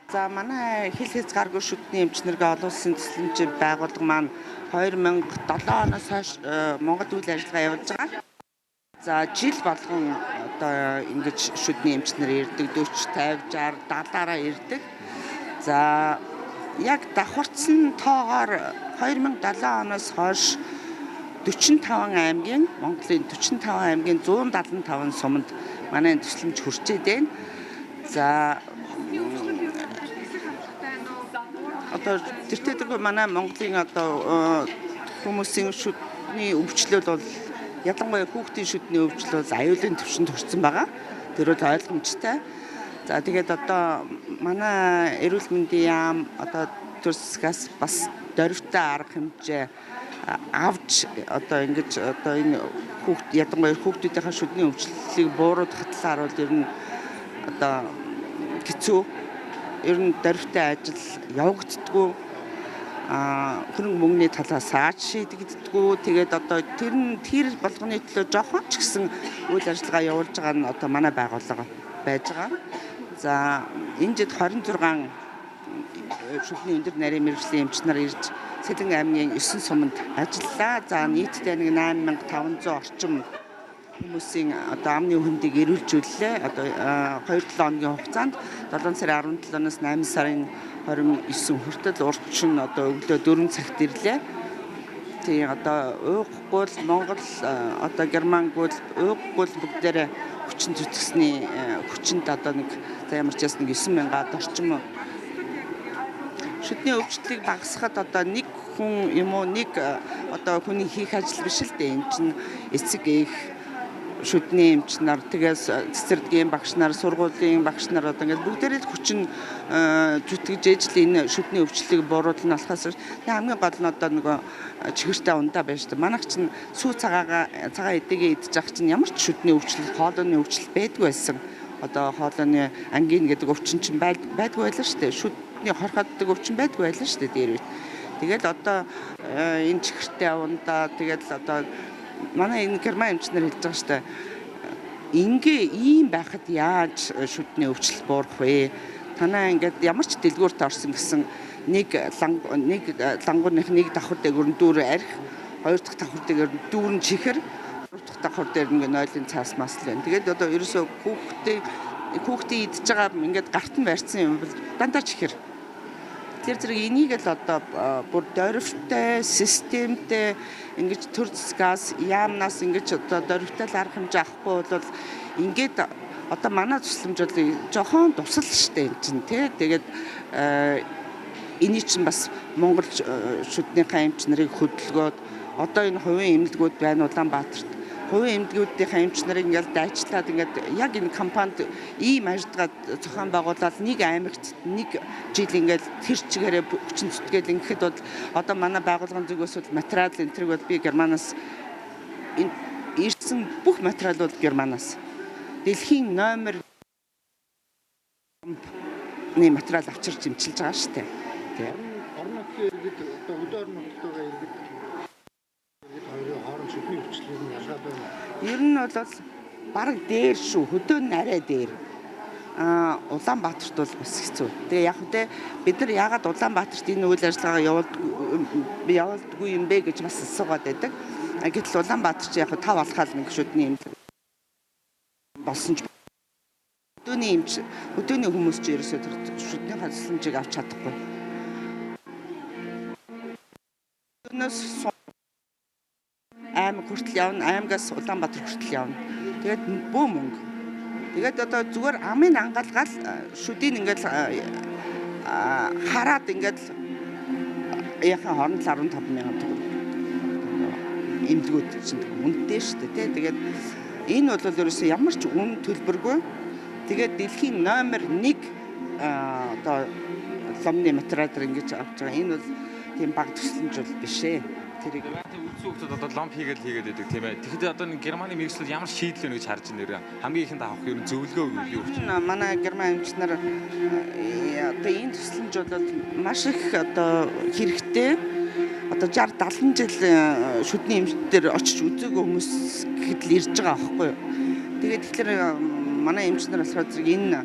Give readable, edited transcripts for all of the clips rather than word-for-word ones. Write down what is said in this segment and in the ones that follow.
За манай хил хязгааргүй шүдний эмч нарийн олон улсын төсөлмжийн байгууллага маань 2007 оноос хойш Монгол үйл ажиллагаа явуулж байгаа. За жил болгон одоо ингэж шүдний эмч нар ирдэг 40, 50, 60, 70-аараа ирдэг. За яг давхарцсан тоогоор 2007 оноос хойш 45 аймгийн Монголын 45 аймгийн 175 суманд манай төсөлмж хүрчээд байна. За одоо тэртээ манай Монголын одоо хүмүүсийн шүдний өвчлөл бол ялангуяа хүүхдийн шүдний өвчлөл аюулын түвшинд хүрсэн байгаа. Тэр бол ойлгомжтой. За тэгээд одоо манай эрүүл мэндийн яам одоо төрсгээс бас дөрвтэй арга хэмжээ авч одоо ингэж одоо энэ ялангуяа хүүхдүүдийн шүдний өвчлөлийг бууруулах талаар бол ер нь одоо хэцүү. Ер нь дөрвтэй ажил явагддаггүй. Хөрөнгө мөнгөний талаас аач шийдэгддэггүй. Тэгээд одоо тэр болгоны төлөө жоохон ч гэсэн үйл ажиллагаа явуулж байгаа нь одоо манай байгууллага байж байгаа. За энэ жид 26 шүдний өндөр нарийн мэргэжлийн эмч нар ирж Сэлэн аймгийн 9 суманд ажиллалаа. За нийтдээ нэг 8500 орчим хүмүүсийн одоо амны хөндийг эрүүлжүүллээ. Одоо 2-7 хоногийн хугацаанд 7 сарын 17-наас 8 сарын 29 хүртэл урчин одоо өглөө 4 цагт ирлээ. Тийм одоо ууггүй Монгол одоо Германггүй ууггүй бүгдээрээ хүчин зүтгэсний хүчинд одоо нэг за ямар ч яс нэг 9000-аад орчим шүдний өвчлөлийг багасгахад одоо нэг хүн юм уу нэг одоо хүний хийх ажил биш л дээ. Энэ чинь эцэг их шүдний эмч нар тэгээс цэцэрлэгийн багш нар сургуулийн багш нар одоо ингээд бүгдээрээ хүчин зүтгэж ээжл энэ шүдний өвчлөлийг бууруулна болохоос хамгийн гол нь одоо нөгөө чихэртэй ундаа байж та манайх чинь сүү цагаан эдэгээ идэж явах чинь ямар ч шүдний өвчлөл хоолойны өвчлөл байдгүй байсан. Одоо хоолойны ангин гэдэг өвчин чинь байдгүй байлаа шүү дээ. Шүдний хорхооддаг өвчин байдгүй байлаа шүү дээ дээр үед. Тэгэл одоо энэ чихэртэй ундаа тэгэл одоо манай энэ герман эмч нар хэлж байгаа шүү дээ. Ингээ ийм байхад яаж шүдний өвчлөл буурах вэ? Танаа ингээд ямар ч дэлгүүрт орсон гэсэн нэг лангууных нэг давхар дээгүүр нь дүүр арх, хоёр дахь давхар дээгүүр нь дүүрэн чихэр, гурав дахь давхар дээр ингээ нойлын цаас мас л байна. Тэгээд одоо ерөөсөө хүүхдээ идж байгаа ингээд гарт нь барьсан юм бол дандаа чихэр. Тэр зэрэг энийг л одоо бүр дөрвтэй системтэй ингэж төр засгаас яамнаас ингэж одоо дөрвтэй арга хэмжээ авахгүй бол ингээд одоо манай төсөлмж бол жоохон тусал штэ энэ чинь тий. Тэгээд эний чинь бас Монгол шүдний эмч нарыг хөдөлгөөд одоо энэ хувийн эмнэлгүүд байна Улаанбаатарт хувийн эмнэлгүүдийн эмч нарыг ингээд дайчлаад ингээд яг энэ компанид ийм ажиллагаа зохион байгуулаад нэг аймагт нэг жил ингээд тэр чигээрээ хүчин зүтгээл ингээд бол одоо манай байгууллагын зүгээс бол материал энэ төрөг бол би Германаас ирсэн бүх материал бол Германаас дэлхийн номер материал авчирч имчилж байгаа шүү дээ. Тийм. Орнот иргэд одоо өдөр орноттойгоо иргэд хооронд шүдний өвчлөл нь ялгаа байна. Ер нь бол бараг дээр шүү. Хөдөө нь арай дээр. Улаанбаатарт бол бас хэцүү. Тэгээ яг үдэ бид нар яагаад Улаанбаатарт энэ үйл ажиллагаа явуулдаггүй юм бэ гэж бас асуугаад байдаг. Гэтэл Улаанбаатар чи яг тав алхаал нэг шүдний эмч болсон ч өдөөний хүмүүс ч ерөөсөө тэр шүдний хадсламжийг авч чадахгүй. Өнөөс аймаг хүртэл явна, аймагаас Улаанбаатар хүртэл явна. Тэгээд бөө мөнгө. Тэгээд одоо зүгээр амын ангаалгаал шүдийн ингээд хараад ингээд яхан хооронд 15,000 төгрөг. Эмнэлгүүд чинь үнэтэй шүү дээ. Тэгээд энэ бол ерөөсөө ямар ч үн төлбөргүй. Тэгээд дэлхийн номер 1 одоо ломны материалаар ингэж авч байгаа. Энэ бол тийм баг төсөлмж бол биш ээ. Тэрийг үзүүгтүүд одоо ломп хийгээд байдаг тийм ээ. Тэгэхдээ одоо нэг Германы мэргэжлүүд ямар шийдэл өгч харж байна нэр хамгийн ихэнд авах ер нь зөвлөгөө юу вэ? Манай герман эмч нар одоо энэ төсөлмж бол маш их одоо хэрэгтэй. Одоо 60-70 жил шүдний эмч дээр очиж үзээгүй хүмүүс гэхэд л ирж байгаа аахгүй юу. Тэгээд тэгэхээр манай эмч нар болохоор зэрэг энэ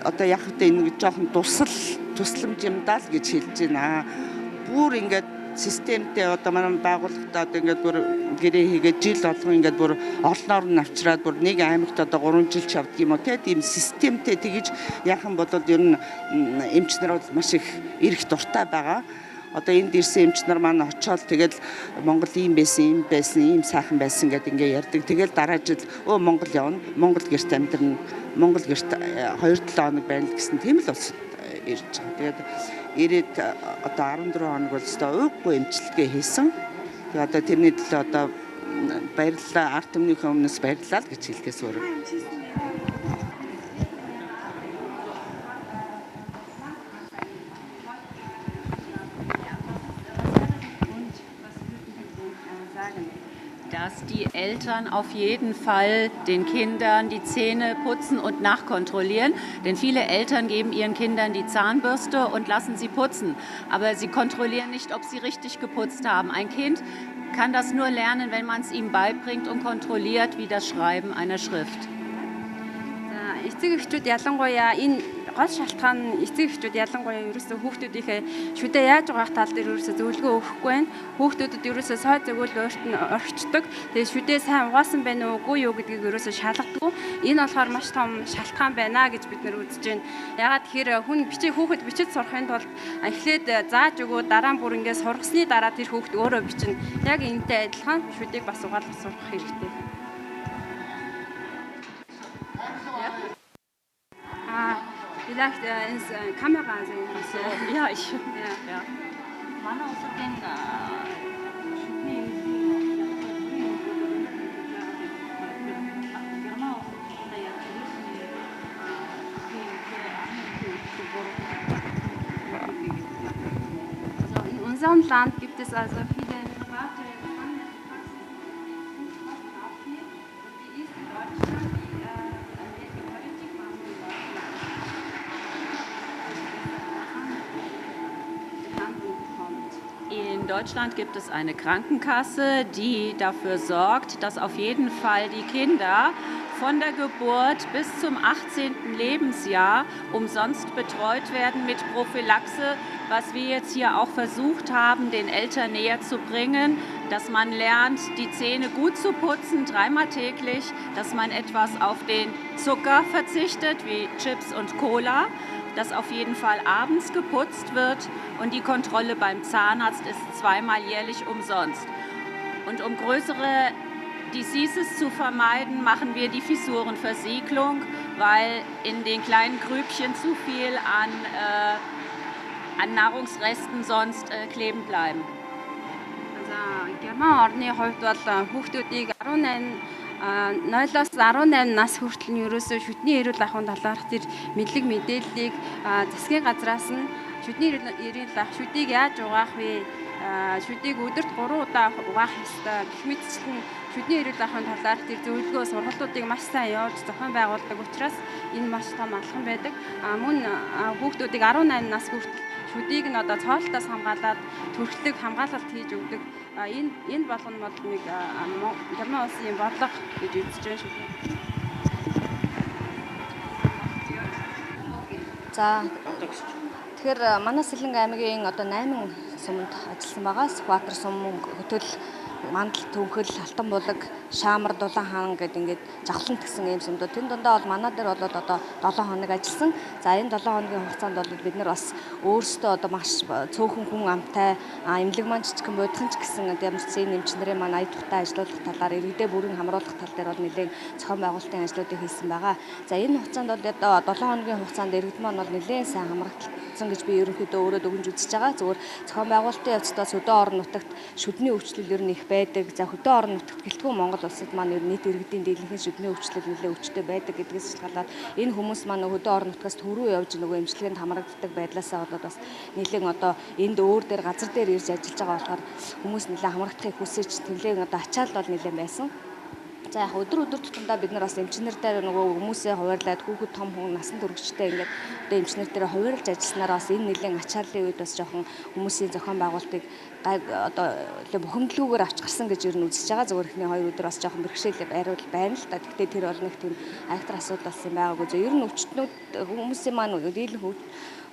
одоо яг хөтэ энэ жоохон тусламж юм даа л гэж хэлж байна. Бүр ингээд системтэй одоо манай байгууллагад одоо ингээд бүр гэрээ хийгээд жил болгон ингээд бүр олноор нь авчираад бүр нэг аймагт одоо 3 жил ч авдаг юм уу тийм системтэй тэгж яахан бол ер нь эмч нар бол маш их ирэх дуртай байгаа. Одоо энд ирсэн эмч нар маань очиод тэгэл Монгол ийм байсан, ийм сайхан байсан гэдээ ингээ ярьдаг. Тэгэл дараа жил Монгол явна. Монгол гэрт амьдрна. Монгол гэрт 2-7 хоног байна гэсэн тийм л бас ирж байгаа. Тэгээд ирээд одоо 14 хоног бол өстой ууггүй эмчилгээ хийсэн. Тэгээд одоо тэрний төлөө одоо баярлалаа, арт түмнийхээ өмнөөс баярлалаа л гэж хэлэхээс өөр. Dass die Eltern auf jeden Fall den Kindern die Zähne putzen und nachkontrollieren. Denn viele Eltern geben ihren Kindern die Zahnbürste und lassen sie putzen. Aber sie kontrollieren nicht, ob sie richtig geputzt haben. Ein Kind kann das nur lernen, wenn man es ihm beibringt und kontrolliert, wie das Schreiben einer Schrift. Гол шалтгаан эцэг эхчүүд ялангуяа ерөөсөө хүүхдүүдийнхээ шүдээ яаж байгаах тал дээр ерөөсөө зөвлөгөө өгөхгүй байна. Хүүхдүүдэд ерөөсөө сой зөвгөл орчдөг. Тэгээд шүдээ сайн угаасан байна уугүй юу гэдгийг ерөөсөө шалгадаг. Энэ болохоор маш том шалтгаан байна гэж бид нэр үзэж байна. Ягаад тэгэхээр хүүхэд бичиж сурахын тулд эхлээд зааж өгөө дараа нь бүр ингээд сургасны дараа тэр хүүхэд өөрөө бичнэ. Яг энэтэй адилхан шүдээг бас угаалгах сурах хэрэгтэй. Vielleicht ins Kamera sehen. Ja, ja. Манай улсуудын in unserem Land gibt es also viele private In Deutschland gibt es eine Krankenkasse, die dafür sorgt, dass auf jeden Fall die Kinder von der Geburt bis zum 18. Lebensjahr umsonst betreut werden mit Prophylaxe, was wir jetzt hier auch versucht haben, den Eltern näher zu bringen, dass man lernt, die Zähne gut zu putzen, 3-mal täglich, dass man etwas auf den Zucker verzichtet, wie Chips und Cola, dass auf jeden Fall abends geputzt wird und die Kontrolle beim Zahnarzt ist 2-mal jährlich umsonst. Und um größere Diseases zu vermeiden, machen wir die Fissurenversiegelung, weil in den kleinen Grübchen zu viel an Nahrungsresten sonst kleben bleiben. Герман орны хувьд бол хүүхдүүдийг 0-18 нас хүртэл нь ерөөсөө шүдний эрүүл ахуйн талаарх тэр мэдлэг мэдээллийг засгийн газраас нь шүдний эрүүл ах шүдийг яаж угаах вэ? Шүдийг өдөрт 3 удаа угаах ёстой. Гэх мэтчлэн шүдний эрүүл ахуйн талаарх тэр зөвлөгөө сургалтуудыг маш сайн явуулж зохион байгуулдаг учраас энэ маш том алхам байдаг. Мөн хүүхдүүдийг 18 нас хүртэл шүдийг нь одоо цоолтоос хамгаалаад төрөлхтөг хамгаалалт хийж өгдөг. Энэ болгоно бол нэг Герман улсын бодлого гэж үзэж байна шүү. За тэгэхээр манай Сэлэнг аймгийн одоо 8 суманд ажилласан байгаа. Скватер сум, хөтөл, мандал, төвхөл, алтан булаг, шаамар, дулаан хаан гэдэг ингээд жавхлан гэсэн ийм сумдууд. Тэн дондоо бол манай дээр бол одоо 7 хоног ажилласан. За энэ 7 хоногийн хугацаанд бол бид нар бас өөрсдөө одоо маш цөөхөн хүн амтай, эмнэлэг маань жижигхэн будхан ч гэсэн дэмжсэн нэмчнэрийн маань ая тухтай ажиллуулах талаар иргэдээ бүрэн хамруулах тал дээр бол нэлээд зохион байгуулалтын ажлуудыг хийсэн байгаа. За энэ хугацаанд бол одоо 7 хоногийн хугацаанд иргэд маань бол нэлээд сайн хамрагдсан гэж би ерөнхийдөө өөрөө дүгнж үзэж байгаа. Зүгээр зохион байгуулалтын явцдаа хөдөө орон нутагт шүдний өвчлөл ер нь их байдаг. За хөдөө орон нутагт гэлтгүй Монгол улсад маань ер нь нийт иргэдийн дийлэнх шүдний өвчлөл нэлээд өвчтөй байдаг гэдгээс шалтгаалаад энэ хүмүүс маань хөдөө орон нутгаас төрөө явж нөгөө эмчилгээнд хамрагддаг байдлаасаа болоод бас нэлээд одоо энд өөр дээр газар дээр ирж ажиллаж байгаа болохоор хүмүүс нэлээд хамрагдахыг хүсэж нэлээд одоо ачаал бол нэлээд байсан. За яг өдөр тутамдаа бид нар бас эмчнэр дээр нөгөө хүмүүсээ хуваарлаад хүүхэд том хүн насан туршидтэй ингээд одоо эмчнэр дээр хуваарлж ажилласнараа бас энэ нэлээд ачааллын үед бас жоохон хүмүүсийн зохион байгуулалтыг одоо бухимдлуугаар авч гарсан гэж ер нь үзэж байгаа. Зүгээр ихний 2 өдөр бас жоохон бэрхшээл байруул байна л да. Гэхдээ тэр бол нэг тийм айхтар асуудал болсон байгаагүй. Зөв ер нь өвчтнүүд хүмүүсийн маань дийлэнх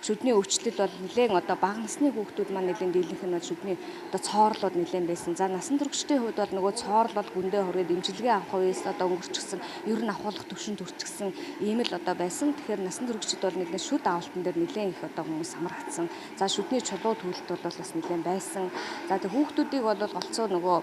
шүдний өвчлөл бол нэлээд одоо бага насны хүүхдүүд маань нэлээд дийлэнх нь бол шүдний одоо цоорлууд нэлээд байсан. За насан туршидтын хувьд бол нөгөө цоорл бол гүндээ хүрээд эмчилгээ авах үеэс одоо өнгөрчихсөн, ер нь авахлах төвшөнд хүрчихсэн ийм л одоо байсан. Тэгэхээр насан туршид бол нэлээд шүд авалтан дээр нэлээд их одоо хүмүүс амрагдсан. За шүдний чулуу төлөлт бол бас нэлээд байсан. За тэг хүүхдүүдийг бол голцоо нөгөө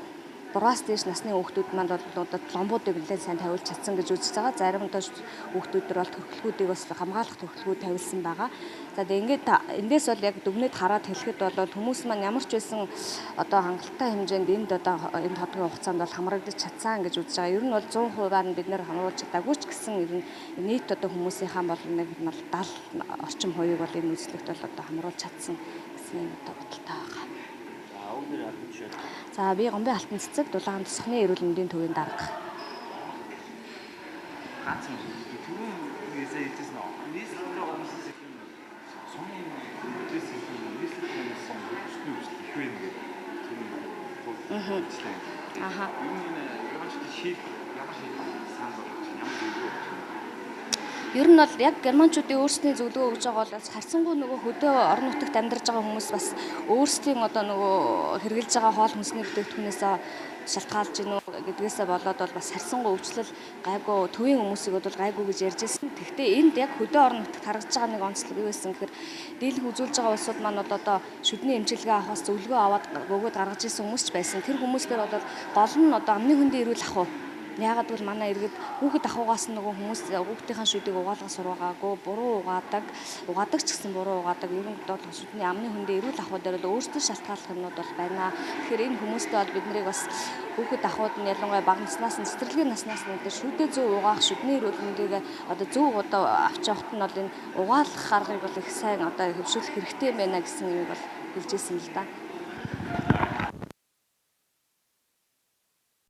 3-аас дээш насны хүүхдүүд манд бол ломбуудыг нэлээд сайн тавиулж чадсан гэж үзэж байгаа. Заримдаа хүүхдүүд төр бол төрхлгүүдийг бас хамгаалах төрхлгүүд тавилсан байгаа. За тэгээд эндээс бол яг дүгнээд хараад хэлэхэд бол хүмүүс маань ямар ч байсан одоо хангалттай хэмжээнд энд одоо энэ тодгийн хугацаанд бол хамрагдаж чадсан гэж үзэж байгаа. Ер нь бол 100%-аар нь бид нэр хамруулж чадаагүй ч гэсэн ер нь нийт одоо хүмүүсийнхаа бол нэг 70 орчим хувийг бол энэ үзлэгт бол одоо хамруулж чадсан гэсэн одоо бодолтой байгаа. За би Гомбын алтан цэцэг дулаан тосхны эрүүл мэндийн төвийн дарга. ганц юм. Түрүүн үеэсээ хэлсэн нь нийслэлтэй хүмүүсээс их юм сумын үдээс их юм нийслэлтэй сон бүхний үстэй их байна гэдэг. Тэр нь аха. Ямар ч шийд санал болгож ямар зүйл Ер нь бол яг германчуудын өөрсдийн зөвлөгөө өгж байгаа бол харьцангуй нөгөө хөдөө орон нутагт амьдарч байгаа хүмүүс бас өөрсдийн одоо нөгөө хэрэгжилж байгаа хоол хүнсний бүтээгдэхүүнээс шалтгаалж гинүү гэдгээсээ болоод бол бас харьцангуй өвчлөл гайгүй төвийн хүмүүсийг бол гайгүй гэж ярьж байсан. Гэхдээ энд яг хөдөө орон нутагт харагдж байгаа нэг онцлог юу байсан гэхээр дийлэнх үзүүлж байгаа улсууд маань одоо шүдний эмчилгээ авахаас зөвлөгөө аваад бөгөөд гаргаж ирсэн хүмүүс ч байсан. Тэр хүмүүстээр бол гол нь одоо амны хөндийн эрүүл ах уу. Яагаад гэвэл манай иргэд хүүхэд ахугаас нөгөө хүмүүс хүүхдийнхээ шүдийг угаалгах сургаагаагүй буруу угаадаг ч гэсэн буруу угаадаг. Ер нь бол шүдний амны хөндийн эрүүл ахуй дээр бол өөрсдөө шалтгааллах юмнууд бол байна. Тэгэхээр энэ хүмүүстэй бол бид нарыг бас хүүхэд ахуйд нь ялангуяа бага наснаас нь цэцэрлэгийн наснаас нь шүдээ зөв угаах, шүдний эрүүл мэндийг одоо зөв одоо авч явахт нь бол энэ угаалгах аргыг бол их сайн одоо хөвшүүлэх хэрэгтэй байна гэсэн юм бол хэлж ирсэн л да.